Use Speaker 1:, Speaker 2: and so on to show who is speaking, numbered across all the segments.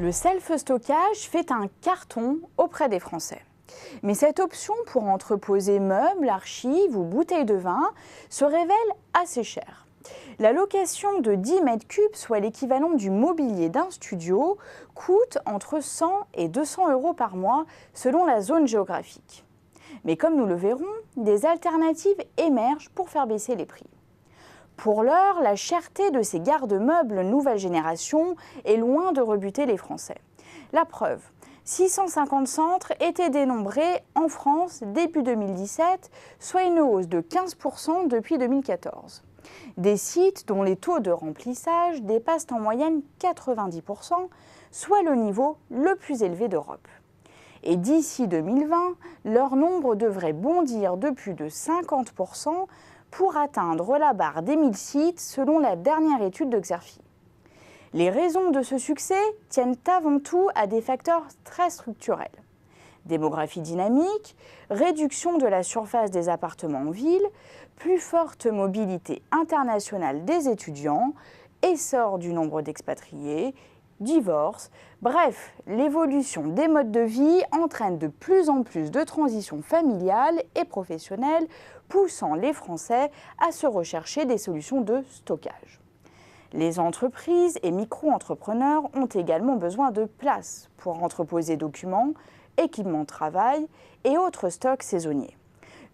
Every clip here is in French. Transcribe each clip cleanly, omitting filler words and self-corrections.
Speaker 1: Le self-stockage fait un carton auprès des Français. Mais cette option pour entreposer meubles, archives ou bouteilles de vin se révèle assez chère. La location de 10 mètres cubes, soit l'équivalent du mobilier d'un studio, coûte entre 100 et 200 euros par mois selon la zone géographique. Mais comme nous le verrons, des alternatives émergent pour faire baisser les prix. Pour l'heure, la cherté de ces garde-meubles nouvelle génération est loin de rebuter les Français. La preuve, 650 centres étaient dénombrés en France début 2017, soit une hausse de 15% depuis 2014. Des sites dont les taux de remplissage dépassent en moyenne 90%, soit le niveau le plus élevé d'Europe. Et d'ici 2020, leur nombre devrait bondir de plus de 50% pour atteindre la barre des 1000 sites selon la dernière étude de Xerfi. Les raisons de ce succès tiennent avant tout à des facteurs très structurels. Démographie dynamique, réduction de la surface des appartements en ville, plus forte mobilité internationale des étudiants, essor du nombre d'expatriés, divorce, bref, l'évolution des modes de vie entraîne de plus en plus de transitions familiales et professionnelles, poussant les Français à se rechercher des solutions de stockage. Les entreprises et micro-entrepreneurs ont également besoin de place pour entreposer documents, équipements de travail et autres stocks saisonniers.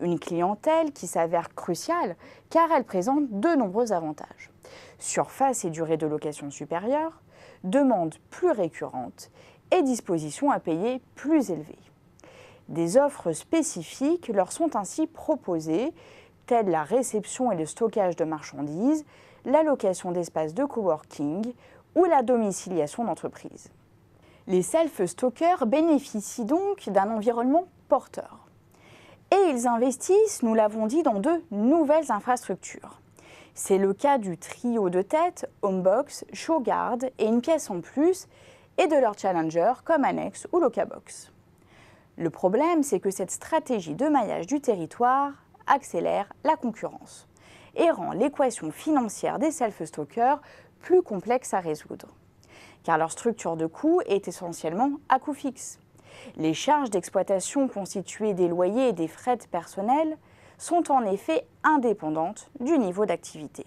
Speaker 1: Une clientèle qui s'avère cruciale car elle présente de nombreux avantages. Surface et durée de location supérieure, demande plus récurrente et disposition à payer plus élevée. Des offres spécifiques leur sont ainsi proposées, telles la réception et le stockage de marchandises, la location d'espaces de coworking ou la domiciliation d'entreprises. Les self-stockers bénéficient donc d'un environnement porteur. Et ils investissent, nous l'avons dit, dans de nouvelles infrastructures. C'est le cas du trio de tête Homebox, Showguard et une pièce en plus, et de leurs challengers comme Annex ou Locabox. Le problème, c'est que cette stratégie de maillage du territoire accélère la concurrence et rend l'équation financière des self-stockers plus complexe à résoudre. Car leur structure de coût est essentiellement à coût fixe. Les charges d'exploitation constituées des loyers et des frais de personnel sont en effet indépendantes du niveau d'activité.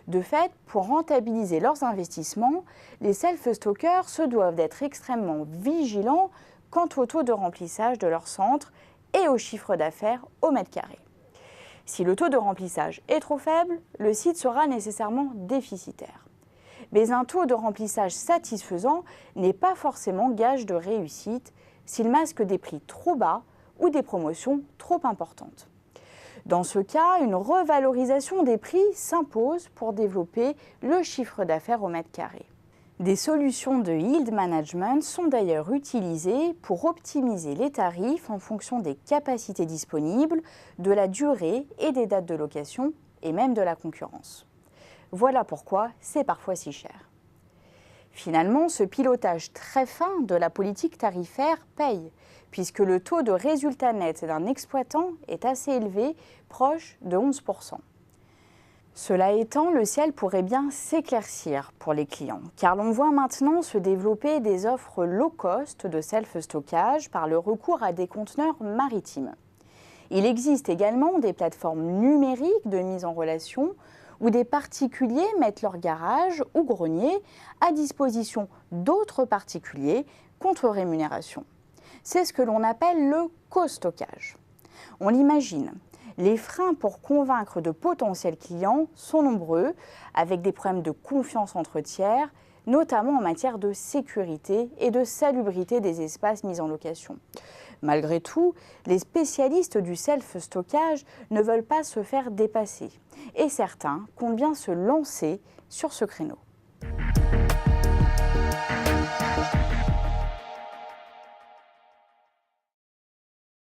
Speaker 1: De fait, pour rentabiliser leurs investissements, les self-stockers se doivent d'être extrêmement vigilants quant au taux de remplissage de leur centre et au chiffre d'affaires au mètre carré. Si le taux de remplissage est trop faible, le site sera nécessairement déficitaire. Mais un taux de remplissage satisfaisant n'est pas forcément gage de réussite s'il masque des prix trop bas ou des promotions trop importantes. Dans ce cas, une revalorisation des prix s'impose pour développer le chiffre d'affaires au mètre carré. Des solutions de yield management sont d'ailleurs utilisées pour optimiser les tarifs en fonction des capacités disponibles, de la durée et des dates de location et même de la concurrence. Voilà pourquoi c'est parfois si cher. Finalement, ce pilotage très fin de la politique tarifaire paye, puisque le taux de résultat net d'un exploitant est assez élevé, proche de 11%. Cela étant, le ciel pourrait bien s'éclaircir pour les clients, car l'on voit maintenant se développer des offres low cost de self-stockage par le recours à des conteneurs maritimes. Il existe également des plateformes numériques de mise en relation où des particuliers mettent leur garage ou grenier à disposition d'autres particuliers contre rémunération. C'est ce que l'on appelle le co-stockage. On l'imagine. Les freins pour convaincre de potentiels clients sont nombreux, avec des problèmes de confiance entre tiers, notamment en matière de sécurité et de salubrité des espaces mis en location. Malgré tout, les spécialistes du self-stockage ne veulent pas se faire dépasser et certains comptent bien se lancer sur ce créneau.